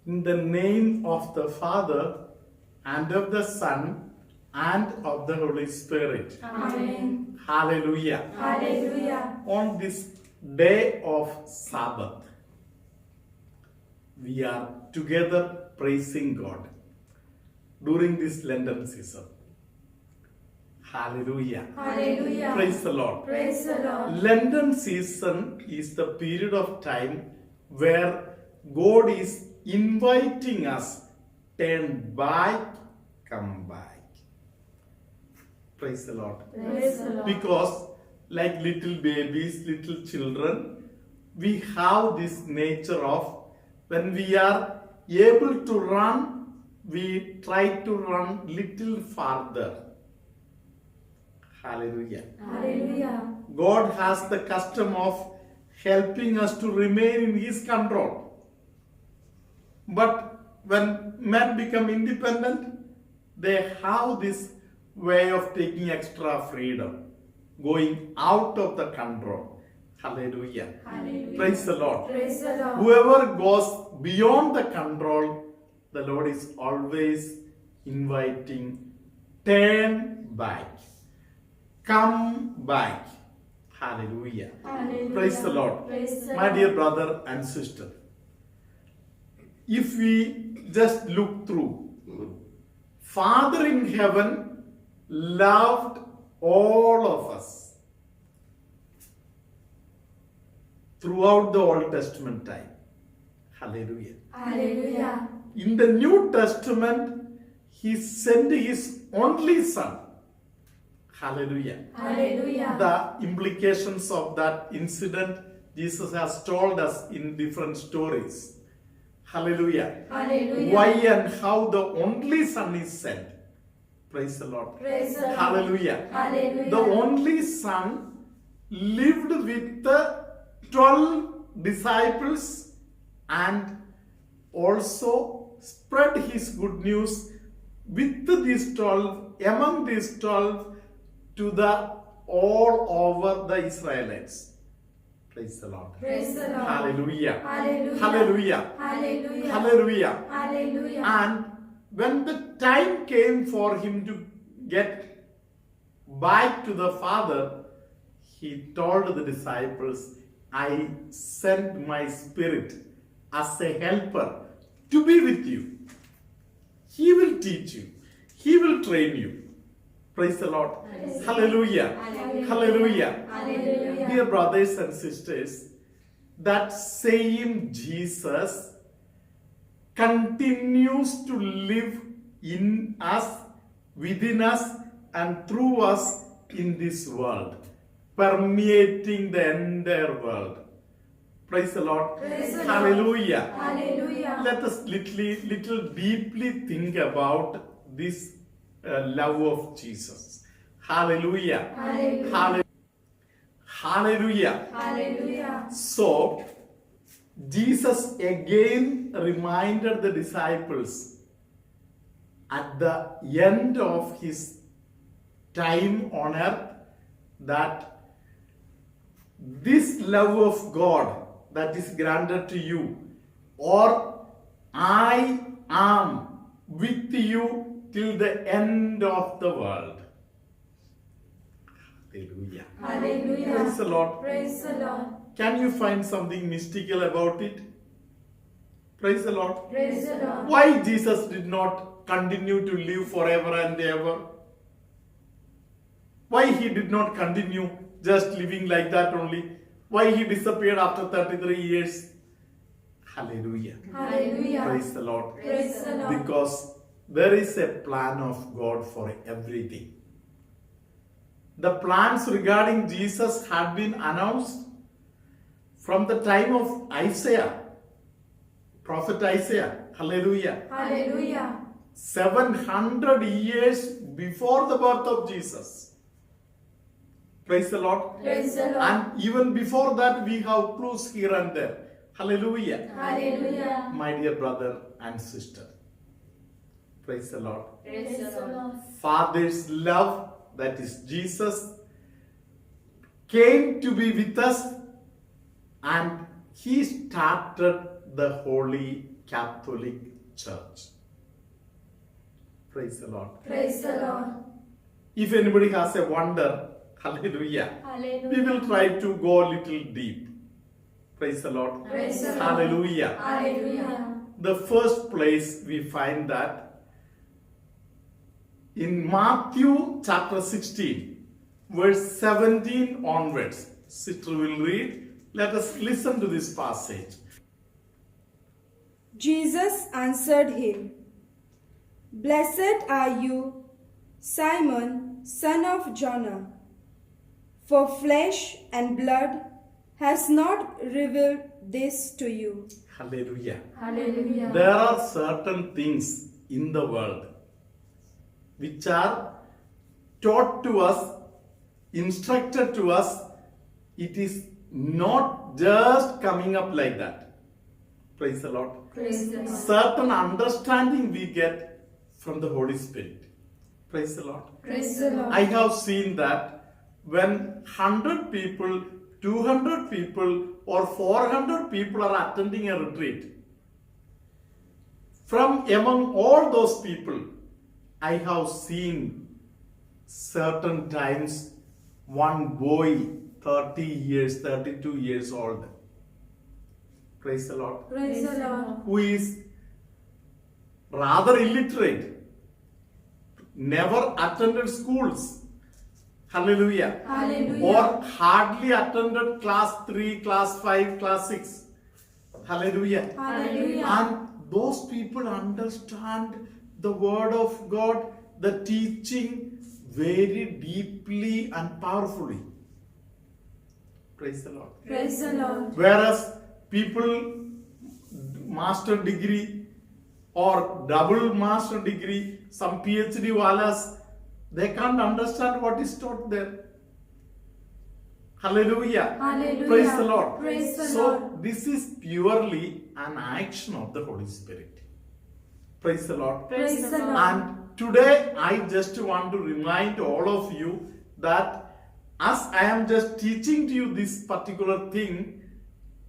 In the name of the Father, and of the Son, and of the Holy Spirit. Amen. Hallelujah. Hallelujah. On this day of Sabbath, we are together praising God during this Lenten season. Hallelujah. Hallelujah. Praise the Lord. Praise the Lord. Lenten season is the period of time where God is inviting us, turn back, come back. Praise the Lord. Praise the Lord. Because like little babies, little children, we have this nature of when we are able to run, we try to run little farther. Hallelujah. Hallelujah. God has the custom of helping us to remain in His control. But when men become independent, they have this way of taking extra freedom, going out of the control. Hallelujah. Hallelujah. Praise the Lord. Praise the Lord. Whoever goes beyond the control, the Lord is always inviting, turn back, come back. Hallelujah. Hallelujah. Praise the Lord. Praise the My Lord. dear brother and sister, if we just look through, Father in heaven loved all of us throughout the Old Testament time. Hallelujah. Hallelujah. In the New Testament, He sent His only Son. Hallelujah. Hallelujah. The implications of that incident, Jesus has told us in different stories. Hallelujah. Hallelujah. Why and how the only Son is sent. Praise the Lord. Praise the Lord. Hallelujah. Hallelujah. The only Son lived with the 12 disciples and also spread His good news with these 12, among these 12, to the all over the Israelites. Praise the Lord. Praise the Lord. Hallelujah. Hallelujah. Hallelujah. Hallelujah. Hallelujah. Hallelujah. And when the time came for Him to get back to the Father, He told the disciples, I sent my Spirit as a helper to be with you. He will teach you. He will train you. Praise the Lord. Praise Hallelujah. Hallelujah. Hallelujah. Hallelujah. Dear brothers and sisters, that same Jesus continues to live in us, within us, and through us in this world, permeating the entire world. Praise the Lord. Praise the Lord. Hallelujah. Hallelujah. Let us little deeply think about this love of Jesus. Hallelujah. Hallelujah. Hallelujah. Hallelujah. Hallelujah. So, Jesus again reminded the disciples at the end of His time on earth that this love of God that is granted to you, or I am with you till the end of the world. Hallelujah. Hallelujah. Praise the Lord. Praise the Lord. Can you find something mystical about it? Praise the Lord. Praise the Lord. Why Jesus did not continue to live forever and ever? Why He did not continue just living like that only? Why He disappeared after 33 years? Hallelujah. Hallelujah. Praise the Lord. Praise the Lord. Because there is a plan of God for everything. The plans regarding Jesus had been announced from the time of Isaiah, Prophet Isaiah. Hallelujah. Hallelujah. 700 years before the birth of Jesus. Praise the Lord. Praise the Lord. And even before that, we have clues here and there. Hallelujah. Hallelujah. My dear brother and sister. Praise the Lord. Praise the Lord. Father's love, that is Jesus, came to be with us, and He started the Holy Catholic Church. Praise the Lord. Praise the Lord. If anybody has a wonder, hallelujah, Hallelujah. we will try to go a little deep. Praise the Lord. Praise the Lord. Hallelujah. Hallelujah. The first place we find that in Matthew chapter 16, verse 17 onwards. Sister will read. Let us listen to this passage. Jesus answered him, "Blessed are you, Simon, son of Jonah, for flesh and blood has not revealed this to you, Hallelujah. Hallelujah. There are certain things in the world which are taught to us, instructed to us. It is not just coming up like that. Praise the Lord. Praise the Lord. Certain understanding we get from the Holy Spirit. Praise the Lord. Praise the Lord. I have seen that when 100 people, 200 people, or 400 people are attending a retreat, from among all those people, I have seen certain times one boy, 30 years, 32 years old, praise the Lord, Praise the Lord. who is rather illiterate, never attended schools, hallelujah, Hallelujah. or hardly attended class 3, class 5, class 6, hallelujah. Hallelujah. And those people understand the word of God, the teaching very deeply and powerfully. Praise the Lord. Praise the Lord. Whereas people master degree or double master degree, some PhD walas, they can't understand what is taught there. Hallelujah. Hallelujah. Praise the Lord. Praise the So Lord. this is purely an action of the Holy Spirit. Praise the Lord. Praise the Lord. And today I just want to remind all of you that as I am just teaching to you this particular thing,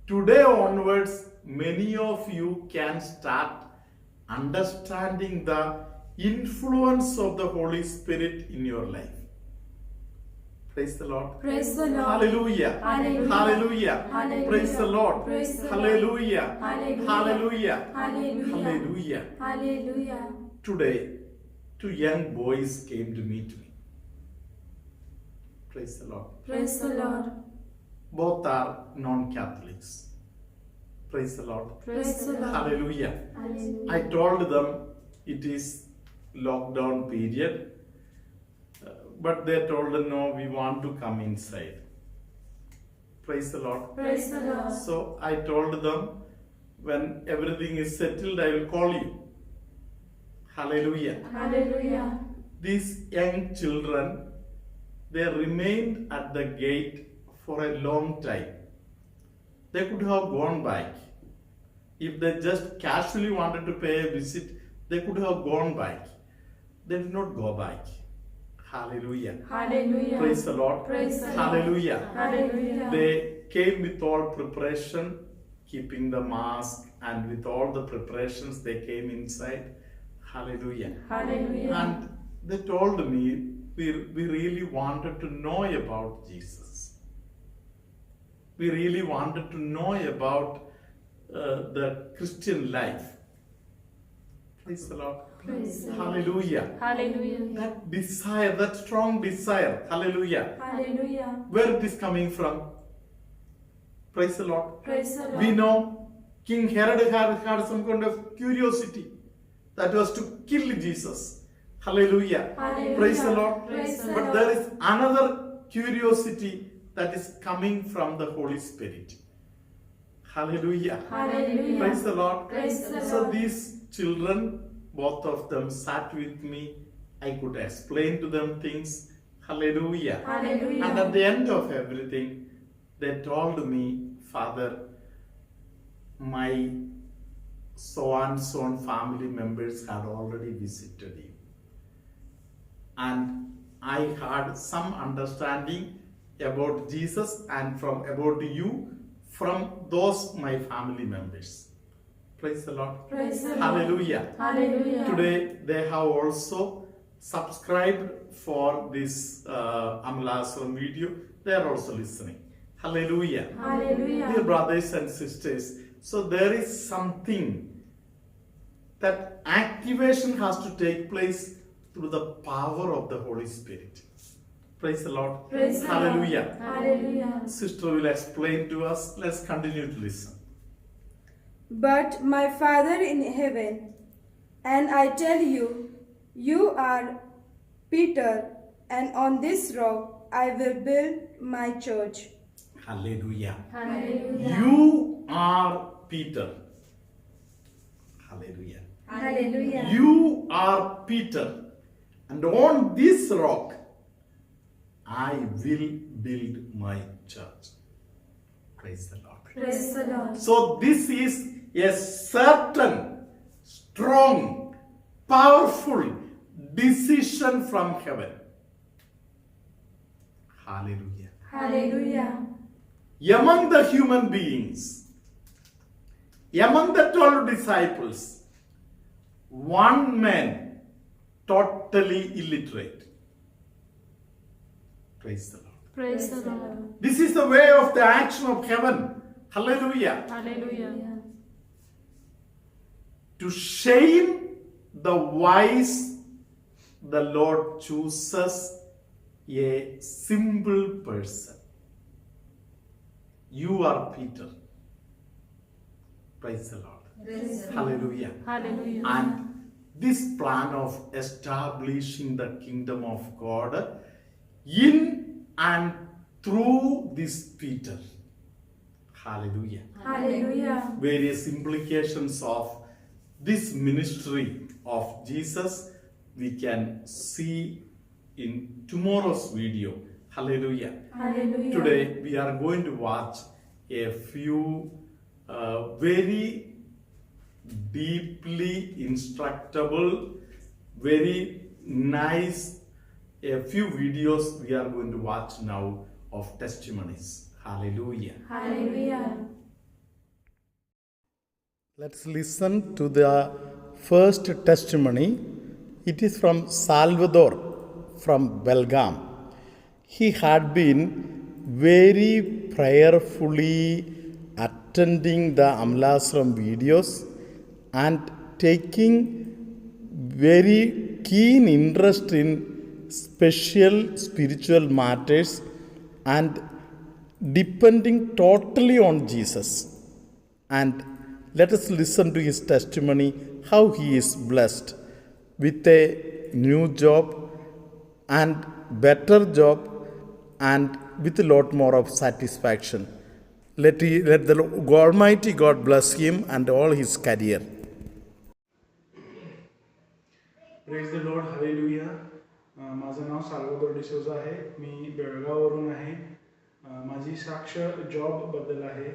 today onwards, many of you can start understanding the influence of the Holy Spirit in your life. Praise the Lord. Praise the Lord. Hallelujah. Hallelujah. Hallelujah. Hallelujah. Praise the Lord. Praise the Lord. Hallelujah. Hallelujah. Hallelujah. Hallelujah. Hallelujah. Hallelujah. Today, two young boys came to meet me. Praise the Lord. Praise the Lord. Both are non-Catholics. Praise the Lord. Praise the Lord. Hallelujah. Hallelujah. I told them it is lockdown period, but they told no, we want to come inside. Praise the Lord. Praise the Lord. So I told them, when everything is settled, I will call you. Hallelujah. Hallelujah. These young children, they remained at the gate for a long time. They could have gone back. If they just casually wanted to pay a visit, they could have gone back. They did not go back. Hallelujah. Hallelujah. Praise the Lord. Praise the Lord. Hallelujah. Hallelujah. They came with all preparation, keeping the mask, and with all the preparations, they came inside. Hallelujah. Hallelujah. And they told me, we really wanted to know about Jesus. We really wanted to know about the Christian life. Praise the Lord. Praise the Lord. Hallelujah. Hallelujah. That desire, that strong desire, hallelujah, Hallelujah. where it is coming from. Praise the Lord. Praise the Lord. We know King Herod had some kind of curiosity that was to kill Jesus. Hallelujah. Hallelujah. Praise the Lord. Praise the But Lord. there is another curiosity that is coming from the Holy Spirit. Hallelujah. Hallelujah. Praise the Lord. Praise the So Lord. these children, both of them sat with me. I could explain to them things. Hallelujah. Hallelujah. And at the end of everything, they told me, Father, my so and so family members had already visited you. And I had some understanding about Jesus and about you from those my family members. Praise the Lord. Praise the Lord. Hallelujah. Hallelujah. Today they have also subscribed for this Amlasram video. They are also listening. Hallelujah. Hallelujah. Dear brothers and sisters, so there is something that activation has to take place through the power of the Holy Spirit. Praise the Lord. Praise the Lord. Hallelujah. Hallelujah. Sister will explain to us. Let's continue to listen. But my Father in heaven, and I tell you, you are Peter, and on this rock I will build my church. Hallelujah. Hallelujah. You are Peter. Hallelujah. Hallelujah. You are Peter, and on this rock I will build my church. Praise the Lord. Praise the Lord. So this is a certain, strong, powerful decision from heaven. Hallelujah. Hallelujah. Among the human beings, among the 12 disciples, one man totally illiterate. Praise the Lord. Praise the Lord. This is the way of the action of heaven. Hallelujah. Hallelujah. To shame the wise, the Lord chooses a simple person. You are Peter. Praise the Lord. Praise the Lord. Hallelujah. Hallelujah. And this plan of establishing the kingdom of God in and through this Peter. Hallelujah. Hallelujah. Various implications of this ministry of Jesus we can see in tomorrow's video. Hallelujah. Hallelujah. Today we are going to watch a few very deeply instructable, very nice, a few videos we are going to watch now of testimonies. Hallelujah. Hallelujah. Let's listen to the first testimony. It is from Salvador from Belgaum. He had been very prayerfully attending the Amlasram videos and taking very keen interest in special spiritual matters and depending totally on Jesus. And let us listen to his testimony, how he is blessed with a new job and better job and with a lot more of satisfaction. Let the Almighty God bless him and all his career. Praise the Lord hallelujah. माझं नाव साल्वादोर डिसोजा आहे. मी बेळगाववरून आहे. माझी साक्ष जॉबबद्दल आहे.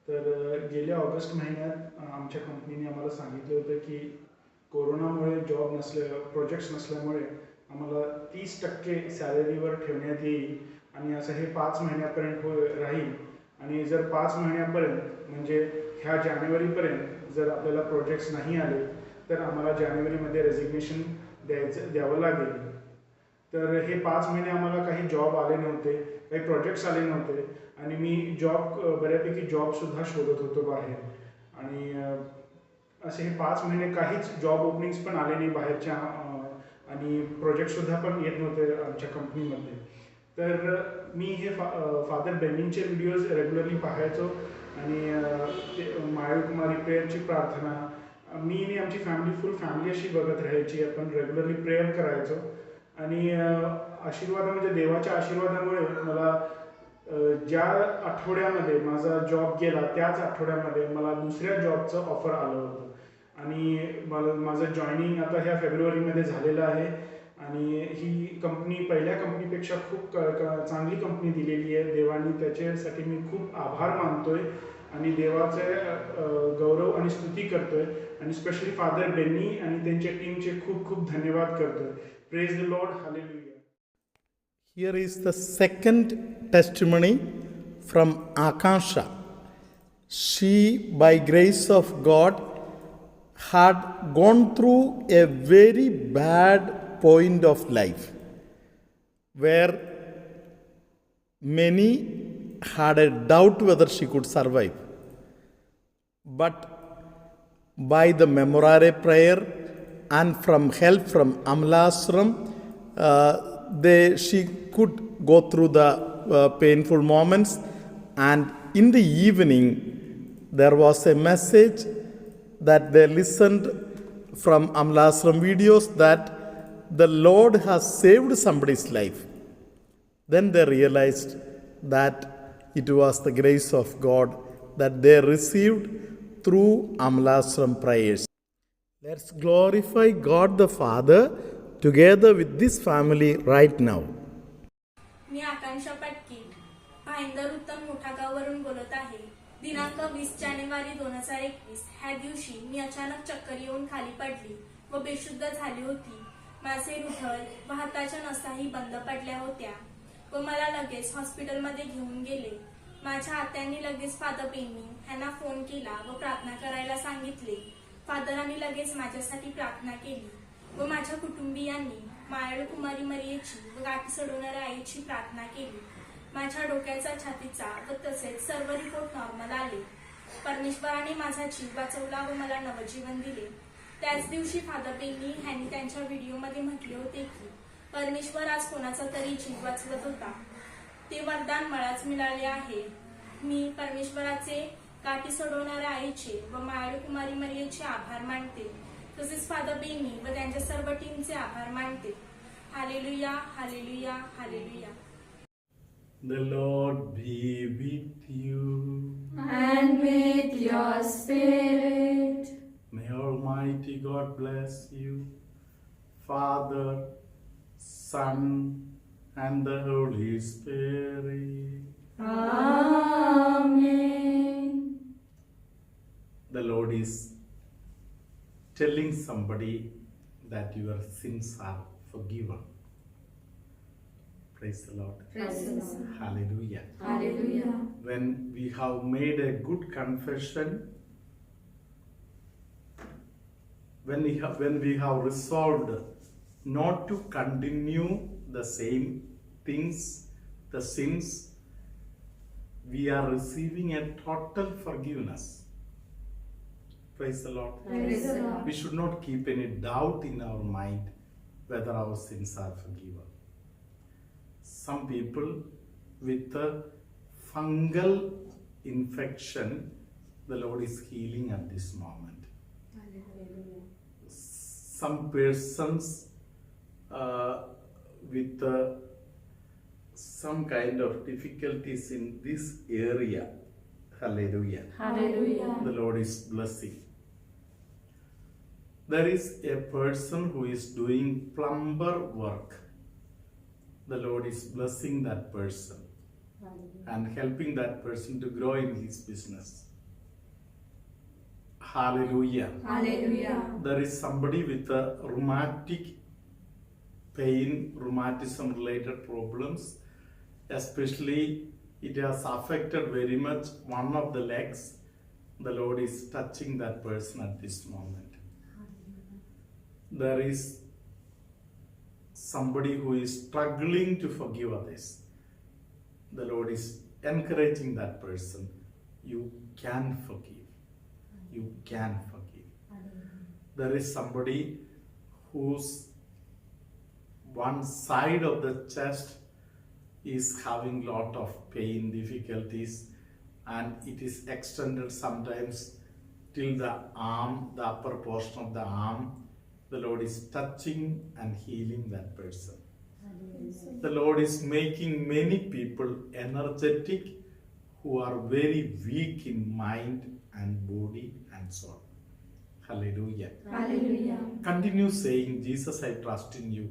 तर गेल्या August महिन्यात आमच्या कंपनीने आम्हाला सांगितलं होतं की कोरोनामुळे प्रोजेक्ट्स नसल्यामुळे आम्हाला 30% सॅलरीवर ठेवण्यात येईल आणि असं हे 5 महिन्यापर्यंत राहील. आणि जर 5 महिन्यापर्यंत म्हणजे ह्या जानेवारीपर्यंत जर आपल्याला प्रोजेक्ट्स नाही आले तर आम्हाला जानेवारीमध्ये रेझिग्नेशन द्यावं लागेल. तर हे 5 महिने आम्हाला काही जॉब आले नव्हते, काही प्रोजेक्ट्स आले नव्हते आणि मी बऱ्यापैकी जॉबसुद्धा शोधत होतो बाहेर. आणि असे हे 5 महिने काहीच जॉब ओपनिंग्स पण आले नाही बाहेरच्या आणि प्रोजेक्टसुद्धा पण येत नव्हते आमच्या कंपनीमध्ये. तर मी हे फादर बेनिंगचे व्हिडिओज रेग्युलरली पाहायचो आणि ते माळकुमारी प्रेयरची प्रार्थना मी आणि आमची फुल फॅमिली अशी बघत राहायची. आपण रेग्युलरली प्रेयर करायचो आणि आशीर्वादामध्ये देवाच्या आशीर्वादामुळे मला ज्या आठवड्यामध्ये माझा जॉब गेला त्याच आठवड्यामध्ये मला दुसऱ्या जॉबचं ऑफर आलं होतं आणि माझं जॉईनिंग आता ह्या फेब्रुवारीमध्ये झालेलं आहे. आणि ही कंपनी पहिल्या कंपनीपेक्षा खूप चांगली कंपनी दिलेली आहे. देवानी त्याच्यासाठी मी खूप आभार मानतोय आणि देवाचे गौरव आणि स्तुती करतोय आणि स्पेशली फादर बेनी आणि त्यांच्या टीमचे खूप खूप धन्यवाद करतोय. Praise the Lord. Hallelujah. Here is the second testimony from Akansha. She, by grace of God, had gone through a very bad point of life where many had a doubt whether she could survive. But by the Memorare prayer and from help from Amla Ashram, she could go through the painful moments. And in the evening, there was a message that they listened from Amla Ashram videos that the Lord has saved somebody's life. Then they realized that it was the grace of God that they received through Amla Ashram prayers. Let's glorify God the Father together with this family right now. मी आकांक्षा पाटकी भाईंदर उत्तम मोठागाववरून बोलत आहे. दिनांक 20 जानेवारी 2021 ह्या दिवशी मी अचानक चक्कर येऊन खाली पडली व बेशुद्ध झाली होती. माझे हृदय व हाताच्या नसाही बंद पडल्या होत्या व मला लगेच हॉस्पिटलमध्ये घेऊन गेले. माझ्या आत्यांनी लगेच फादर बेनी यांना फोन केला व प्रार्थना करायला सांगितले. फादरांनी लगेच माझ्यासाठी प्रार्थना केली व माझ्या कुटुंबियांनी मायाळू कुमारी मरियेची व गाठी सोडवणाऱ्या आईची प्रार्थना केली. माझ्या डोक्याचा, छातीचा व तसेच सर्व रिपोर्ट नॉर्मल आले. परमेश्वराने माझा जीव वाचवला व मला नवजीवन दिले. त्याच दिवशी फादर बेनी यांनी त्यांच्या व्हिडिओमध्ये म्हटले होते की परमेश्वर आज कोणाचा तरी जीव वाचवत होता. ते वरदान मलाच मिळाले आहे. मी परमेश्वराचे, गाठी सोडवणाऱ्या आईचे व मायाळू कुमारी मरियेचे आभार मानते. तसेच फादर बेनी व त्यांच्या सर्व टीमचे आभार मानते. Hallelujah, hallelujah, hallelujah. The Lord be with you. And with your spirit. May Almighty God bless you, Father, Son, and the Holy Spirit. Amen. The Lord is telling somebody that your sins are forgiven. Praise the Lord. Praise the Lord. Hallelujah. Hallelujah. When we have made a good confession, when we have resolved not to continue the same things, the sins, we are receiving a total forgiveness. Praise the Lord. Praise the Lord. We should not keep any doubt in our mind whether our sins are forgiven. Some people with a fungal infection, the Lord is healing at this moment. Some persons with some kind of difficulties in this area, hallelujah, Hallelujah. the Lord is blessing. There is a person who is doing plumber work. The Lord is blessing that person and helping that person to grow in his business. Hallelujah. Hallelujah. There is somebody with a rheumatic pain, rheumatism related problems, especially it has affected very much one of the legs. The Lord is touching that person at this moment. There is somebody who is struggling to forgive others. The Lord is encouraging that person. You can forgive. You can forgive. There is somebody whose one side of the chest is having lot of pain, difficulties, and it is extended sometimes till the arm, the upper portion of the arm. The Lord is touching and healing that person. The Lord is making many people energetic who are very weak in mind and body and soul. Hallelujah. Hallelujah. Continue saying, Jesus, I trust in you.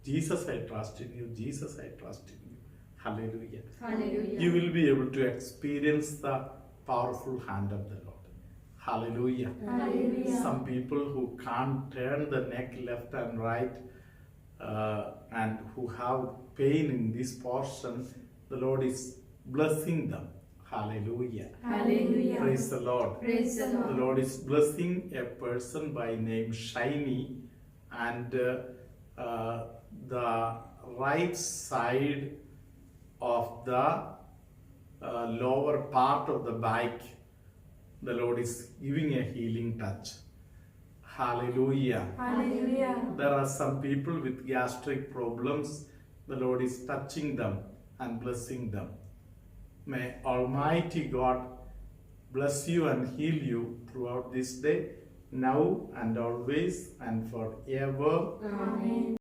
Jesus, I trust in you. Jesus, I trust in you. Hallelujah. Hallelujah. You will be able to experience the powerful hand of the Lord. Hallelujah. Hallelujah. Some people who can't turn the neck left and right and who have pain in this portion, the Lord is blessing them. Hallelujah. Hallelujah. Praise the Lord. Praise the The Lord. Lord is blessing a person by name Shiny, and the right side of the lower part of the back, the Lord is giving a healing touch. Hallelujah. Hallelujah. There are some people with gastric problems. The Lord is touching them and blessing them. May Almighty God bless you and heal you throughout this day, now and always and forever. Amen.